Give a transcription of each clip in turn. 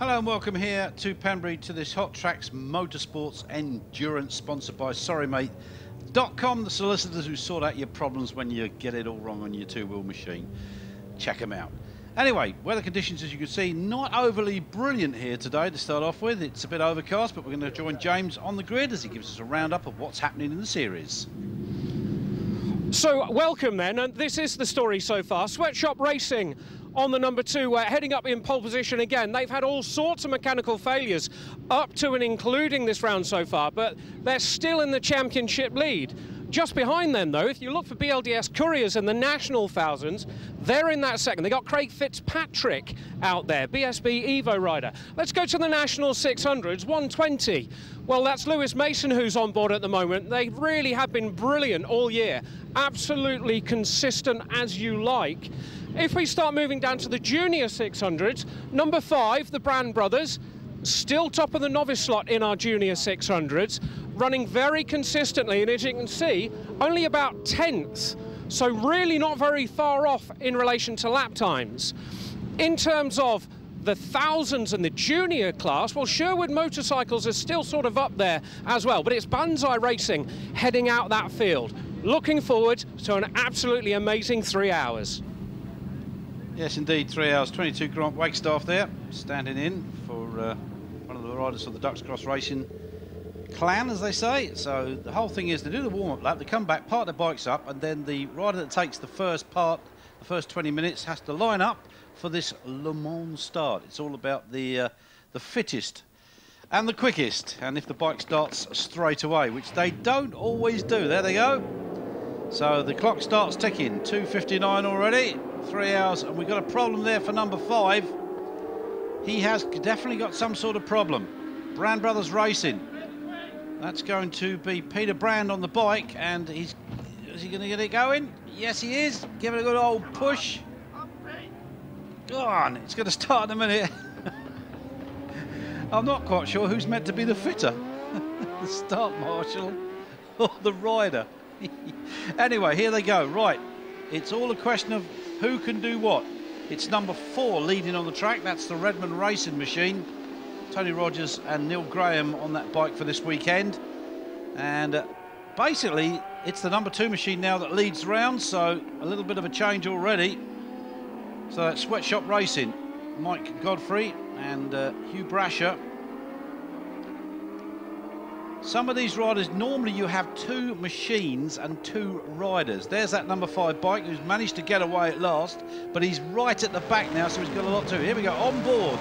Hello and welcome here to Pembrey to this Hottrax Motorsports Endurance sponsored by SorryMate.com, the solicitors who sort out your problems when you get it all wrong on your two-wheel machine. Check them out. Anyway, weather conditions, as you can see, not overly brilliant here today to start off with. It's a bit overcast, but we're going to join James on the grid as he gives us a roundup of what's happening in the series. So welcome then, and this is the story so far. Sweatshop Racing on the number 2, heading up in pole position again. They've had all sorts of mechanical failures up to and including this round so far, but they're still in the championship lead. Just behind them, though, if you look for BLDS Couriers and the National Thousands, they're in that second. They got Craig Fitzpatrick out there, BSB Evo rider. Let's go to the National 600s, 120. Well, that's Lewis Mason who's on board at the moment. They really have been brilliant all year. Absolutely consistent as you like. If we start moving down to the Junior 600s, number 5, the Brand Brothers, still top of the novice slot in our Junior 600s, running very consistently, and as you can see, only about 10th, so really not very far off in relation to lap times. In terms of the thousands and the junior class, well, Sherwood Motorcycles is still sort of up there as well, but it's Banzai Racing heading out that field. Looking forward to an absolutely amazing 3 hours. Yes, indeed, 3 hours. 22 Grant Wagstaff there, standing in for one of the riders for the Ducks Cross Racing clan, as they say. So the whole thing is they do the warm-up lap, they come back, park their bikes up, and then the rider that takes the first part, the first 20 minutes, has to line up for this Le Mans start. It's all about the fittest and the quickest, and if the bike starts straight away, which they don't always do. There they go. So the clock starts ticking. 2:59 already, 3 hours, and we've got a problem there for number 5. He has definitely got some sort of problem. Brand Brothers Racing. That's going to be Peter Brand on the bike, and is he going to get it going? Yes, he is. Give it a good old push. Go on, it's going to start in a minute. I'm not quite sure who's meant to be the fitter, the start marshal or the rider. Anyway, here they go. Right, it's all a question of who can do what. It's number 4 leading on the track. That's the Redmond Racing Machine. Tony Rogers and Neil Graham on that bike for this weekend. And basically, it's the number 2 machine now that leads round, so a little bit of a change already. So that's Sweatshop Racing, Mike Godfrey and Hugh Brasher. Some of these riders, normally you have 2 machines and 2 riders. There's that number 5 bike who's managed to get away at last, but he's right at the back now, so he's got a lot to do. Here we go, on board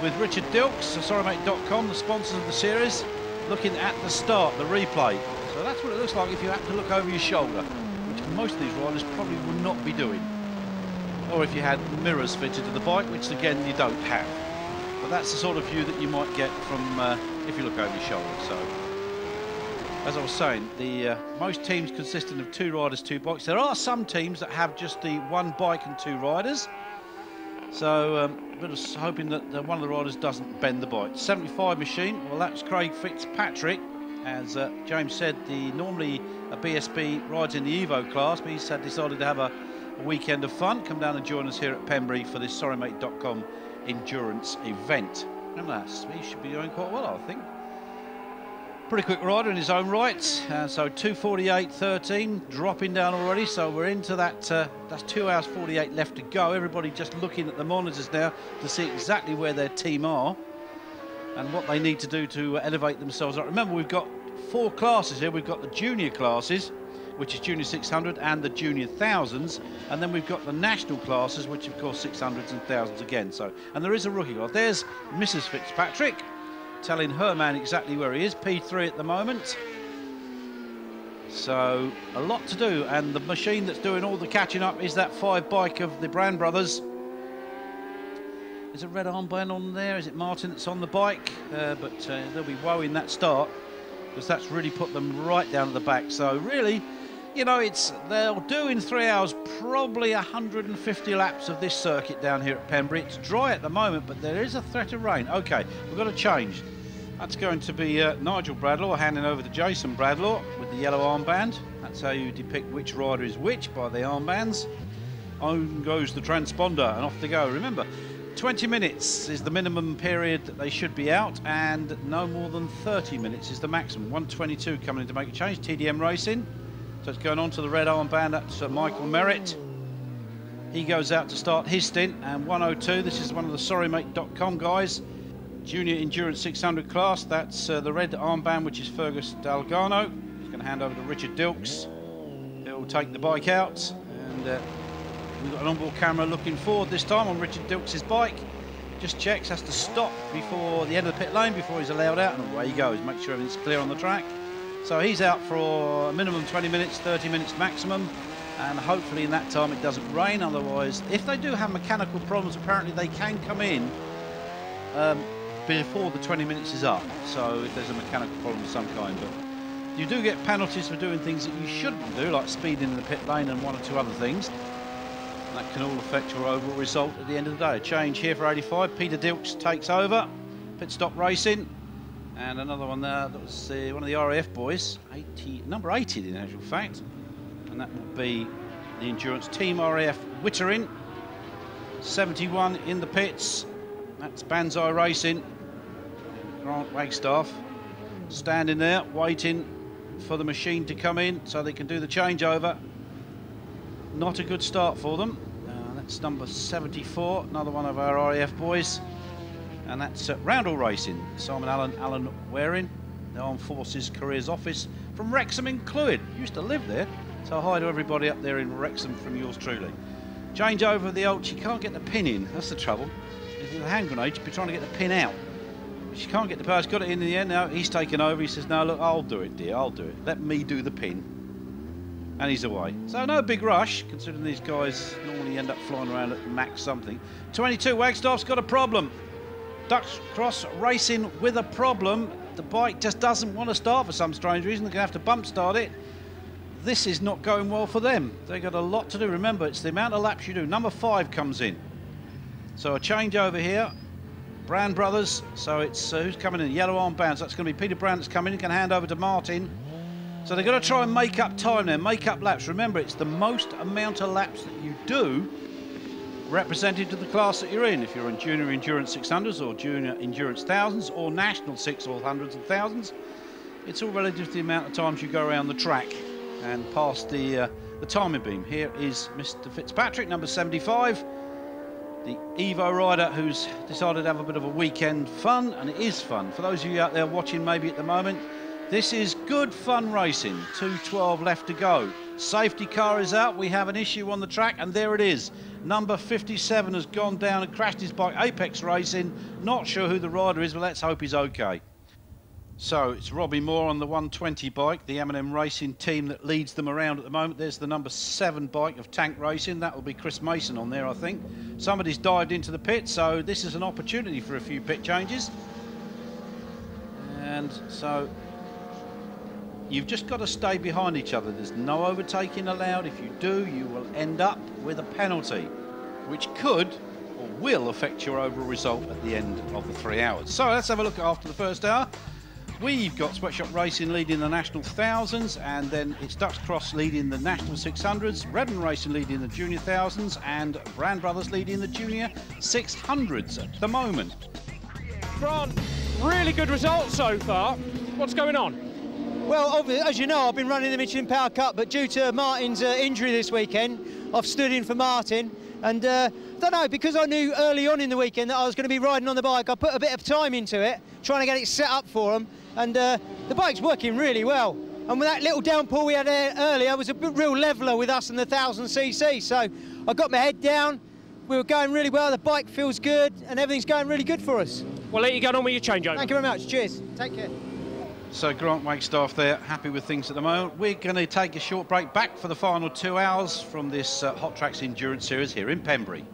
with Richard Dilks, SorryMate.com, the sponsors of the series, looking at the start, the replay. So that's what it looks like if you have to look over your shoulder, which most of these riders probably would not be doing. Or if you had mirrors fitted to the bike, which again you don't have. But that's the sort of view that you might get from if you look over your shoulder. So, as I was saying, most teams consisting of 2 riders, 2 bikes. There are some teams that have just the 1 bike and 2 riders. So, we're just hoping that one of the riders doesn't bend the bike. 75 machine, well, that's Craig Fitzpatrick. As James said, normally a BSB rides in the Evo class, but he's decided to have a weekend of fun. Come down and join us here at Pembrey for this SorryMate.com endurance event. Remember that, he should be doing quite well, I think. Pretty quick rider in his own right. So 2:48.13, dropping down already. So we're into that, that's 2 hours 48 left to go. Everybody just looking at the monitors now to see exactly where their team are and what they need to do to elevate themselves up. Remember, we've got 4 classes here. We've got the junior classes, which is Junior 600 and the Junior Thousands, and then we've got the national classes, which of course 600s and thousands again. So, and there is a rookie guard. There's Mrs. Fitzpatrick telling her man exactly where he is. P3 at the moment. So a lot to do, and the machine that's doing all the catching up is that 5 bike of the Brand Brothers. Is it red armband on there? Is it Martin that's on the bike? But they'll be woeing that start, because that's really put them right down at the back. So really, you know, they'll do in 3 hours probably 150 laps of this circuit down here at Pembrey. It's dry at the moment, but there is a threat of rain. Okay, we've got to change. That's going to be Nigel Bradlaugh handing over to Jason Bradlaugh with the yellow armband. That's how you depict which rider is which, by the armbands. On goes the transponder and off they go. Remember, 20 minutes is the minimum period that they should be out, and no more than 30 minutes is the maximum. 122 coming in to make a change, TDM Racing. So it's going on to the red armband. That's Michael Merritt. He goes out to start his stint, and 102, this is one of the sorrymate.com guys. Junior Endurance 600 class, that's the red armband, which is Fergus Dalgano. He's going to hand over to Richard Dilks. He'll take the bike out, and we've got an onboard camera looking forward this time on Richard Dilks' bike. Just checks, has to stop before the end of the pit lane before he's allowed out, and away he goes. Make sure everything's clear on the track. So he's out for a minimum 20 minutes, 30 minutes maximum, and hopefully in that time it doesn't rain. Otherwise, if they do have mechanical problems, apparently they can come in before the 20 minutes is up. So if there's a mechanical problem of some kind, but you do get penalties for doing things that you shouldn't do, like speeding in the pit lane and one or two other things. And that can all affect your overall result at the end of the day. A change here for 85. Peter Dilks takes over. Pit stop racing. And another one there, that was one of the RAF boys, number 80 in actual fact. And that will be the Endurance Team RAF Wittering. 71 in the pits. That's Banzai Racing. Grant Wagstaff standing there waiting for the machine to come in so they can do the changeover. Not a good start for them. That's number 74, another one of our RAF boys. And that's Roundel Racing, Simon Allen Waring, the Armed Forces Careers Office from Wrexham in Clwyd. Used to live there, so hi to everybody up there in Wrexham from yours truly. Change over the old, she can't get the pin in, that's the trouble. With a hand grenade, she'd be trying to get the pin out. She can't get the power, she's got it in the end now, he's taken over, he says, no look, I'll do it dear, I'll do it. Let me do the pin. And he's away. So no big rush, considering these guys normally end up flying around at max something. 22, Wagstaff's got a problem. Dutch Cross Racing with a problem. The bike just doesn't want to start for some strange reason. They're going to have to bump start it. This is not going well for them. They've got a lot to do. Remember, it's the amount of laps you do. Number 5 comes in. So a change over here. Brand Brothers. So it's who's coming in? Yellow armband. So that's going to be Peter Brand that's coming in. Can hand over to Martin. So they've got to try and make up time there, make up laps. Remember, it's the most amount of laps that you do represented to the class that you're in. If you're in Junior Endurance 600s or Junior Endurance 1000s or National 6 or 100s and 1000s, it's all relative to the amount of times you go around the track and past the timing beam. Here is Mr. Fitzpatrick, number 75, the Evo rider who's decided to have a bit of a weekend fun, and it is fun. For those of you out there watching maybe at the moment, this is good fun racing. 2:12 left to go. Safety car is out. We have an issue on the track, and there it is. Number 57 has gone down and crashed his bike. Apex Racing. Not sure who the rider is, but let's hope he's okay. So it's Robbie Moore on the 120 bike, the M&M Racing team that leads them around at the moment. There's the number 7 bike of Tank Racing. That will be Chris Mason on there, I think. Somebody's dived into the pit, so this is an opportunity for a few pit changes. And so you've just got to stay behind each other. There's no overtaking allowed. If you do, you will end up with a penalty, which could or will affect your overall result at the end of the 3 hours. So let's have a look after the first hour. We've got Sweatshop Racing leading the National 1000s, and then it's Dutch Cross leading the National 600s, Redden Racing leading the Junior 1000s, and Brand Brothers leading the Junior 600s at the moment. Grant, really good results so far. What's going on? Well, as you know, I've been running the Michelin Power Cup, but due to Martin's injury this weekend, I've stood in for Martin. And don't know, because I knew early on in the weekend that I was going to be riding on the bike, I put a bit of time into it, trying to get it set up for him. And the bike's working really well. And with that little downpour we had earlier, it was a real leveller with us in the 1000cc. So I got my head down, we were going really well, the bike feels good, and everything's going really good for us. We'll let you get on with your changeover. Thank you very much, cheers, take care. So Grant Wagstaff there, happy with things at the moment. We're going to take a short break, back for the final 2 hours from this Hottrax Endurance Series here in Pembrey.